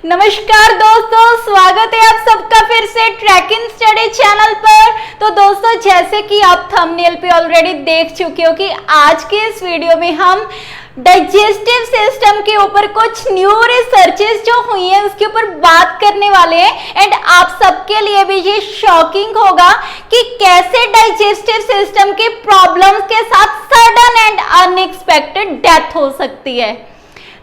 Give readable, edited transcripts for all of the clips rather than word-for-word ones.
नमस्कार दोस्तों, स्वागत है आप सबका फिर से ट्रैकिंग स्टडी चैनल पर। तो दोस्तों, जैसे कि आप थंबनेल पे ऑलरेडी देख चुके हो कि आज के इस वीडियो में हम डाइजेस्टिव सिस्टम के ऊपर कुछ न्यू रिसर्चेस जो हुई हैं उसके ऊपर बात करने वाले हैं। एंड आप सबके लिए भी ये शॉकिंग होगा कि कैसे डाइजेस्टिव सिस्टम के प्रॉब्लम्स के साथ सडन एंड अनएक्सपेक्टेड डेथ हो सकती है।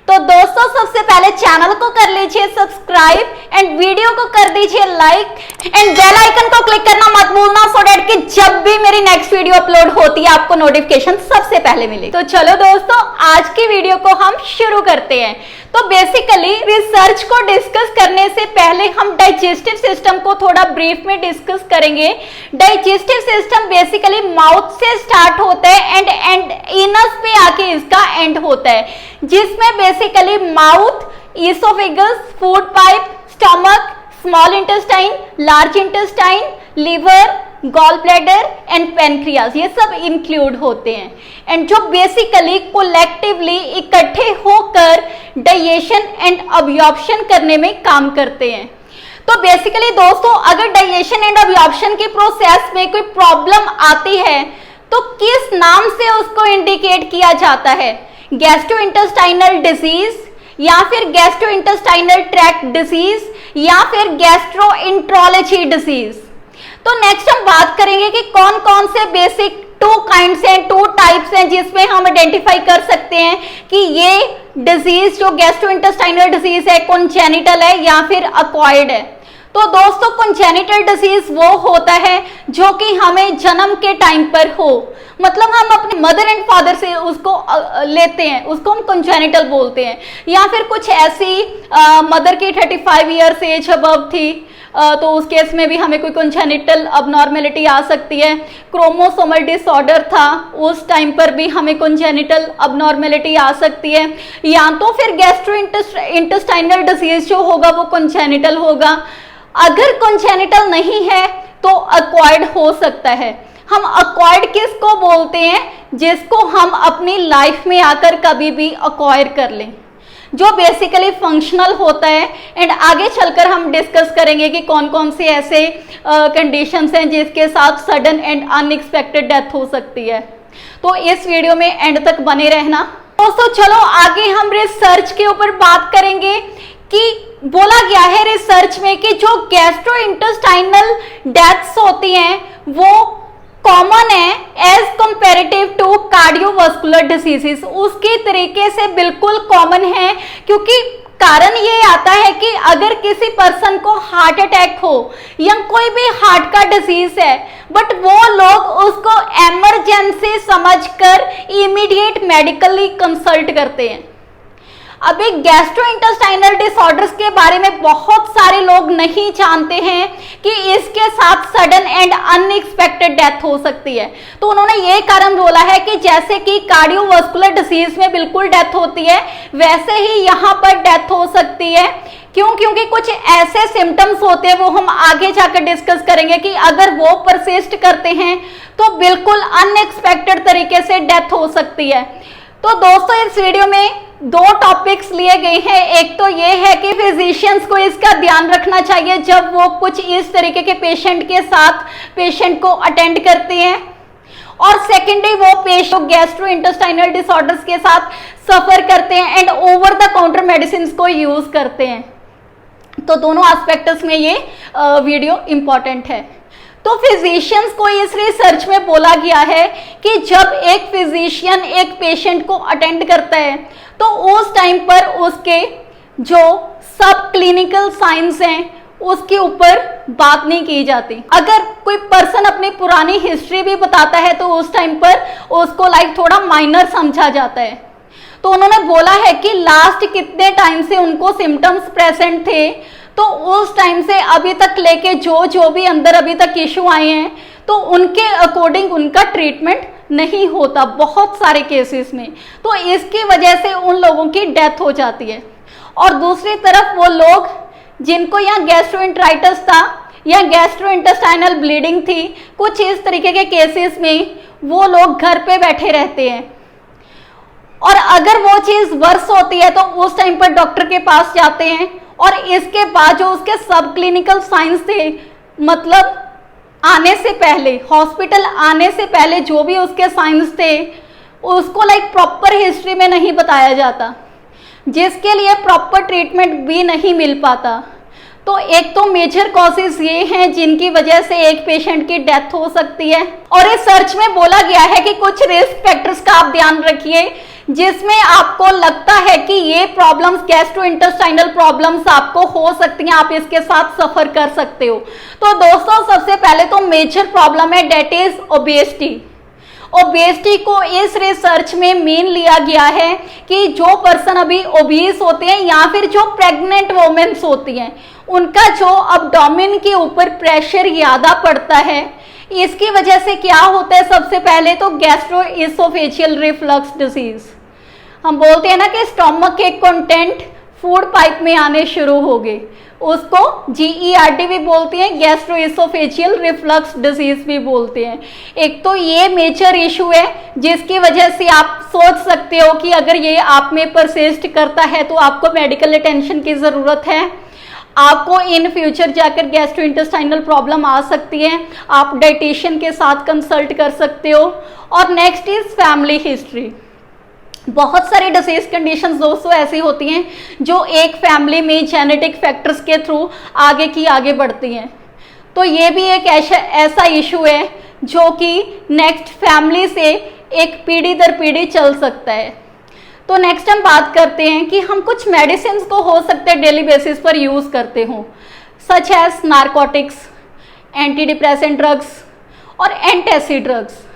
तो दोस्तों, सबसे पहले चैनल को कर लीजिए सब्सक्राइब एंड वीडियो को कर दीजिए लाइक एंड बेल आइकन को क्लिक करना मत भूलना, सो दैट कि जब भी मेरी नेक्स्ट वीडियो अपलोड होती है आपको नोटिफिकेशन सबसे पहले मिले। तो चलो दोस्तों, आज की वीडियो को हम शुरू करते हैं। तो बेसिकली रिसर्च को डिस्कस करने से पहले हम डाइजेस्टिव सिस्टम को थोड़ा ब्रीफ में डिस्कस करेंगे। डाइजेस्टिव सिस्टम बेसिकली माउथ से स्टार्ट होता है एंड इनस पे आके इसका एंड होता है, जिसमें basically mouth, oesophagus, food pipe, stomach, small intestine, large intestine, liver, gall bladder and pancreas, ये सब इंक्लूड होते हैं। एंड जो बेसिकली कोलेक्टिवली इकट्ठे होकर डाइजेशन एंड अब्जॉर्प्शन करने में काम करते हैं। तो बेसिकली दोस्तों, अगर डाइजेशन एंड अब्जॉर्प्शन के प्रोसेस में कोई प्रॉब्लम आती है तो किस नाम से उसको इंडिकेट किया जाता है? गैस्ट्रोइंटेस्टाइनल डिजीज, या फिर गैस्ट्रोइंटेस्टाइनल ट्रैक्ट डिजीज, या फिर गैस्ट्रोएंट्रोलॉजी डिजीज। तो नेक्स्ट हम बात करेंगे कि कौन कौन से बेसिक टू काइंड्स हैं, टू टाइप्स हैं जिसमें हम आइडेंटिफाई कर सकते हैं कि ये डिजीज जो गैस्ट्रोइंटेस्टाइनल डिजीज है कॉन्जेनिटल है या फिर अक्वायर्ड है। तो दोस्तों, कॉन्जेनिटल डिजीज वो होता है जो कि हमें जन्म के टाइम पर हो, मतलब हम अपने मदर एंड फादर से उसको लेते हैं, उसको हम कॉन्जेनिटल बोलते हैं। या फिर कुछ ऐसी मदर की 35 ईयर्स एज अबव थी तो उस केस में भी हमें कोई कॉन्जेनिटल अबनॉर्मेलिटी आ सकती है। क्रोमोसोमल डिसऑर्डर था, उस टाइम पर भी हमें कॉन्जेनिटल अबनॉर्मेलिटी आ सकती है। या तो फिर गैस्ट्रोइंटेस्टाइनल डिजीज जो होगा वो कॉन्जेनिटल होगा। अगर कॉन्जेनिटल नहीं है तो अक्वायर्ड हो सकता है। हम अक्वायर्ड किसको बोलते हैं? जिसको हम अपनी लाइफ में आकर कभी भी अक्वायर कर लें, जो बेसिकली फंक्शनल होता है। एंड आगे चलकर हम डिस्कस करेंगे कि कौन कौन से ऐसे कंडीशंस हैं जिसके साथ सडन एंड अनएक्सपेक्टेड डेथ हो सकती है। तो इस वीडियो में एंड तक बने रहना दोस्तों। चलो आगे हम रिसर्च के ऊपर बात करेंगे कि बोला गया है रिसर्च में कि जो गैस्ट्रोइंटेस्टाइनल डेथ्स होती हैं वो कॉमन है as comparative to cardiovascular diseases, उसके तरीके से बिल्कुल कॉमन है। क्योंकि कारण ये आता है कि अगर किसी पर्सन को हार्ट अटैक हो या कोई भी हार्ट का डिजीज है, बट वो लोग उसको इमरजेंसी समझकर इमीडिएट मेडिकली कंसल्ट करते हैं। अभी गैस्ट्रोइंटेस्टाइनल डिसऑर्डर्स के बारे में बहुत सारे लोग नहीं जानते हैं कि इसके साथ सडन एंड अनएक्सपेक्टेड डेथ हो सकती है। तो उन्होंने ये कारण बोला है कि जैसे कि कार्डियोवास्कुलर डिजीज में बिल्कुल डेथ होती है, वैसे ही यहाँ पर डेथ हो सकती है। क्यों? क्योंकि कुछ ऐसे सिम्टम्स होते हैं, वो हम आगे जाकर डिस्कस करेंगे कि अगर वो परसिस्ट करते हैं तो बिल्कुल अनएक्सपेक्टेड तरीके से डेथ हो सकती है। तो दोस्तों, इस वीडियो में दो टॉपिक्स लिए गए हैं। एक तो ये है कि फिजिशियंस को इसका ध्यान रखना चाहिए जब वो कुछ इस तरीके के पेशेंट के साथ पेशेंट को अटेंड करते हैं, और सेकेंडली वो पेशेंट गैस्ट्रोइंटेस्टाइनल डिसऑर्डर्स के साथ सफर करते हैं and over the counter medicine को यूज करते हैं। तो दोनों एस्पेक्ट्स में ये वीडियो इंपॉर्टेंट है। तो फिजिशियंस को इस रिसर्च में बोला गया है कि जब एक फिजिशियन एक पेशेंट को अटेंड करता है तो उस टाइम पर उसके जो सब क्लिनिकल साइंस हैं उसके ऊपर बात नहीं की जाती। अगर कोई पर्सन अपनी पुरानी हिस्ट्री भी बताता है तो उस टाइम पर उसको थोड़ा माइनर समझा जाता है। तो उन्होंने बोला है कि लास्ट कितने टाइम से उनको सिम्टम्स प्रेजेंट थे, तो उस टाइम से अभी तक लेके जो भी अंदर अभी तक इश्यू आए हैं तो उनके अकॉर्डिंग उनका ट्रीटमेंट नहीं होता बहुत सारे केसेस में। तो इसकी वजह से उन लोगों की डेथ हो जाती है। और दूसरी तरफ वो लोग जिनको यहाँ गैस्ट्रोएंटेराइटिस था या गैस्ट्रोइंटेस्टाइनल ब्लीडिंग थी, कुछ इस तरीके के केसेस में वो लोग घर पे बैठे रहते हैं और अगर वो चीज वर्स होती है तो उस टाइम पर डॉक्टर के पास जाते हैं और इसके बाद जो उसके सब क्लिनिकल साइंस थे, मतलब आने से पहले, हॉस्पिटल आने से पहले जो भी उसके साइंस थे उसको लाइक प्रॉपर हिस्ट्री में नहीं बताया जाता, जिसके लिए प्रॉपर ट्रीटमेंट भी नहीं मिल पाता। तो एक तो मेजर कॉजेज ये हैं जिनकी वजह से एक पेशेंट की डेथ हो सकती है। और इस सर्च में बोला गया है कि कुछ रिस्क फैक्टर्स का आप ध्यान रखिए जिसमें आपको लगता है कि ये प्रॉब्लम्स, गैस्ट्रोइंटेस्टाइनल प्रॉब्लम्स आपको हो सकती हैं, आप इसके साथ सफर कर सकते हो। तो दोस्तों सबसे पहले तो मेजर प्रॉब्लम है डेट इज ओबेसिटी। ओबेसिटी को इस रिसर्च में मेन लिया गया है कि जो पर्सन अभी ओबीस होते हैं या फिर जो प्रेग्नेंट वोमेन्स होती हैं उनका जो अब्डोमेन के ऊपर प्रेशर ज्यादा पड़ता है, इसकी वजह से क्या होता है, सबसे पहले तो गैस्ट्रोइसोफेजियल रिफ्लक्स डिजीज। हम बोलते हैं ना कि स्टोमक के कंटेंट फूड पाइप में आने शुरू हो गए, उसको GERD भी बोलते हैं, गैस्ट्रोइसोफेजियल रिफ्लक्स डिजीज भी बोलते हैं। एक तो ये मेजर इशू है जिसकी वजह से आप सोच सकते हो कि अगर ये आप में परसिस्ट करता है तो आपको मेडिकल अटेंशन की ज़रूरत है, आपको इन फ्यूचर जाकर गैस्ट्रोइंटेस्टाइनल प्रॉब्लम आ सकती है, आप डाइटिशियन के साथ कंसल्ट कर सकते हो। और नेक्स्ट इज फैमिली हिस्ट्री। बहुत सारी डिसीज कंडीशंस दोस्तों ऐसी होती हैं जो एक फैमिली में जेनेटिक फैक्टर्स के थ्रू आगे की आगे बढ़ती हैं। तो ये भी एक ऐसा इशू है जो कि नेक्स्ट फैमिली से एक पीढ़ी दर पीढ़ी चल सकता है। तो नेक्स्ट हम बात करते हैं कि हम कुछ मेडिसिन को हो सकते हैं डेली बेसिस पर यूज करते हो, such as narcotics, anti depressant drugs और एंटासिड ड्रग्स।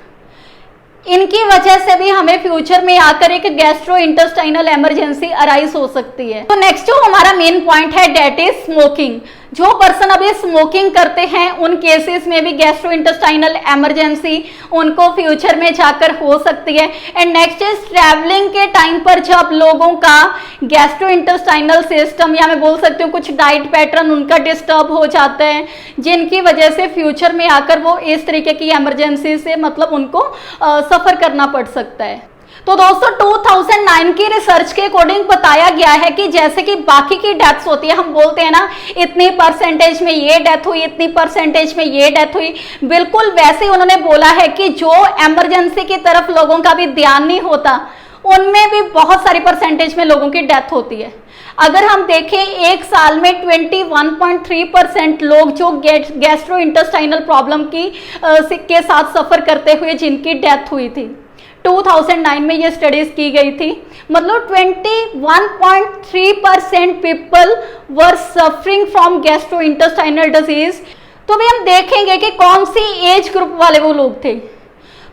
इनकी वजह से भी हमें फ्यूचर में आकर एक गैस्ट्रोइंटेस्टाइनल इमरजेंसी अराइज हो सकती है। तो नेक्स्ट जो हमारा मेन पॉइंट है डेट इज स्मोकिंग। जो पर्सन अभी स्मोकिंग करते हैं उन केसेस में भी गैस्ट्रोइंटेस्टाइनल इमरजेंसी उनको फ्यूचर में जाकर हो सकती है। एंड नेक्स्ट इज ट्रैवलिंग के टाइम पर जब लोगों का गैस्ट्रोइंटेस्टाइनल सिस्टम या मैं बोल सकती हूँ कुछ डाइट पैटर्न उनका डिस्टर्ब हो जाता है, जिनकी वजह से फ्यूचर में आकर वो इस तरीके की इमरजेंसी से मतलब उनको सफर करना पड़ सकता है। तो दोस्तों 2009 की रिसर्च के अकॉर्डिंग बताया गया है कि जैसे कि बाकी की डेथ्स होती है, हम बोलते हैं ना इतनी परसेंटेज में ये डेथ हुई, इतनी परसेंटेज में ये डेथ हुई, बिल्कुल वैसे उन्होंने बोला है कि जो इमरजेंसी की तरफ लोगों का भी ध्यान नहीं होता उनमें भी बहुत सारी परसेंटेज में लोगों की डेथ होती है। अगर हम देखें एक साल में 21.3% लोग जो गैस्ट्रोइंटेस्टाइनल प्रॉब्लम के साथ सफर करते हुए जिनकी डेथ हुई थी 2009 में ये स्टडीज की गई थी, मतलब 21.3% people were suffering from gastrointestinal disease. तो भी हम देखेंगे कि कौन सी एज ग्रुप वाले वो लोग थे।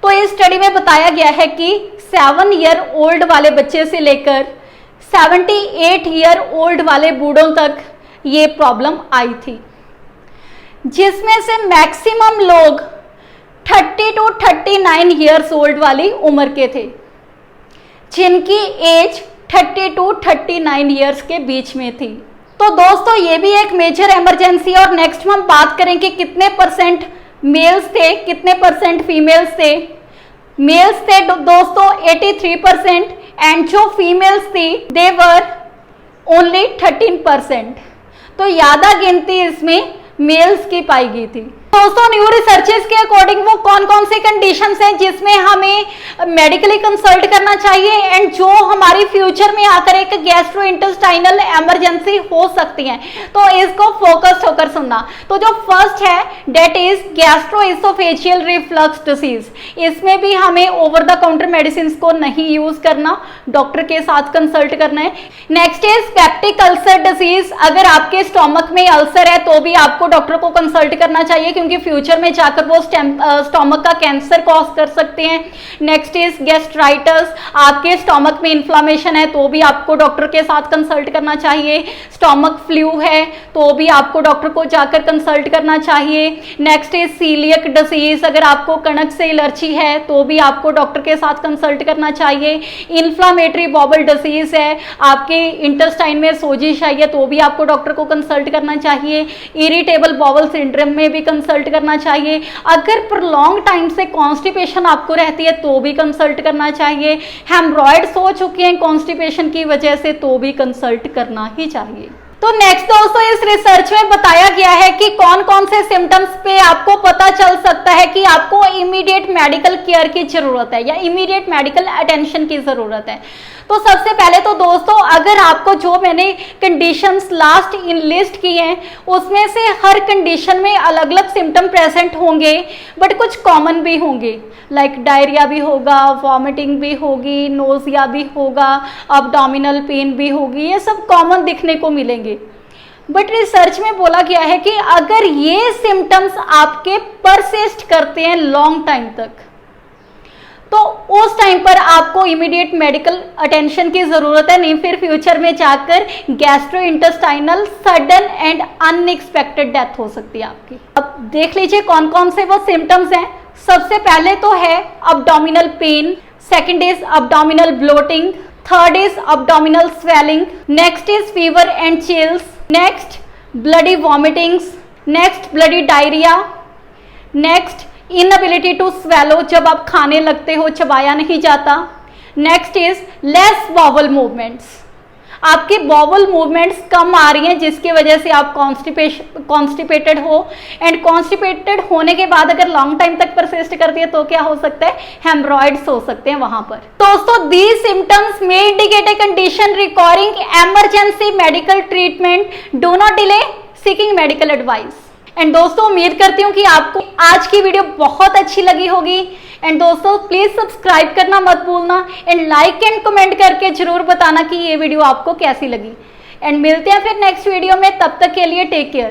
तो इस स्टडी में बताया गया है कि 7 ईयर ओल्ड वाले बच्चे से लेकर 78 ईयर ओल्ड वाले बूढ़ों तक ये प्रॉब्लम आई थी, जिसमें से मैक्सिमम लोग 30 to 39 ईयर्स ओल्ड वाली उम्र के थे, जिनकी एज 30 to 39 ईयर्स के बीच में थी। तो दोस्तों ये भी एक मेजर इमरजेंसी। और नेक्स्ट हम बात करें कि कितने परसेंट मेल्स थे, कितने परसेंट फीमेल्स थे। मेल्स थे दोस्तों 83% एंड जो फीमेल्स थी दे वर ओनली 13%। तो ज्यादा गिनती इसमें मेल्स की पाई गई थी। दोस्तों न्यू रिसर्चेस के अकॉर्डिंग वो कौन कौन से कंडीशंस हैं जिसमें हमें मेडिकली कंसल्ट करना चाहिए एंड जो हमारी फ्यूचर में आकर एक गैस्ट्रोइंटेस्टाइनल इमरजेंसी हो सकती है, तो इसको फोकस होकर सुनना। तो जो फर्स्ट है that is gastroesophageal reflux disease. इसमें भी हमें ओवर द काउंटर मेडिसिन को नहीं यूज करना, डॉक्टर के साथ कंसल्ट करना है। Next is peptic ulcer disease. अगर आपके स्टोमक में अल्सर है तो भी आपको डॉक्टर को कंसल्ट करना चाहिए, क्योंकि फ्यूचर में जाकर वो स्टोमक का कैंसर कॉज कर सकते हैं। Next is gastritis. आपके स्टोमक में इन्फ्लामेशन है तो भी आपको डॉक्टर के साथ कंसल्ट करना चाहिए। स्टोमक फ्लू है तो भी आपको डॉक्टर को जाकर कंसल्ट करना चाहिए। Next is coeliac disease. अगर आपको कणक से एलर्जी है तो भी आपको डॉक्टर के साथ कंसल्ट करना चाहिए। इन्फ्लामेटरी बॉवल डिसीज है, आपके इंटेस्टाइन में सोजिश आई है तो भी आपको डॉक्टर को कंसल्ट करना चाहिए। इरिटेबल बॉवल सिंड्रोम में भी कंसल्ट करना चाहिए। अगर प्रोलॉन्ग टाइम से कॉन्स्टिपेशन आपको रहती है तो भी कंसल्ट करना चाहिए। हेमरॉइड्स हो चुके हैं कॉन्स्टिपेशन की वजह से तो भी कंसल्ट करना ही चाहिए। तो नेक्स्ट दोस्तों, इस रिसर्च में बताया गया है कि कौन कौन से सिम्टम्स पे आपको पता चल सकता है कि आपको इमीडिएट मेडिकल केयर की जरूरत है या इमीडिएट मेडिकल अटेंशन की जरूरत है। तो सबसे पहले तो दोस्तों, अगर आपको जो मैंने कंडीशंस लास्ट इन लिस्ट की हैं उसमें से हर कंडीशन में अलग अलग सिम्टम प्रेजेंट होंगे, बट कुछ कॉमन भी होंगे, लाइक डायरिया भी होगा, वॉमिटिंग भी होगी, नोजिया भी होगा, अब्डोमिनल पेन भी होगी, ये सब कॉमन दिखने को मिलेंगे। बट रिसर्च में बोला गया है कि अगर ये सिम्टम्स आपके परसिस्ट करते हैं लॉन्ग टाइम तक, तो उस टाइम पर आपको इमीडिएट मेडिकल अटेंशन की जरूरत है, नहीं फिर फ्यूचर में जाकर gastrointestinal sudden and unexpected death हो सकती है आपकी। अब देख लीजिए कौन कौन से वो सिम्टम्स हैं। सबसे पहले तो है abdominal pain, second is abdominal bloating, third is abdominal swelling, next is fever and chills, next bloody vomitings, next bloody diarrhoea, next inability to swallow, जब आप खाने लगते हो चबाया नहीं जाता, next is less bowel movements, आपके बॉवल मूवमेंट्स कम आ रही हैं जिसकी वजह से आप कॉन्स्टिपेटेड हो, एंड कॉन्स्टिपेटेड होने के बाद अगर लॉन्ग टाइम तक परसिस्ट करती है तो क्या हो सकता है, हेमरॉइड्स हो सकते हैं वहां पर। दोस्तों, these symptoms may indicate a condition requiring emergency medical treatment, do not delay seeking medical advice. And दोस्तों, उम्मीद करती हूँ कि आपको आज की वीडियो बहुत अच्छी लगी होगी। एंड दोस्तों, प्लीज सब्सक्राइब करना मत भूलना, एंड लाइक एंड कमेंट करके जरूर बताना कि ये वीडियो आपको कैसी लगी। एंड मिलते हैं फिर नेक्स्ट वीडियो में, तब तक के लिए टेक केयर।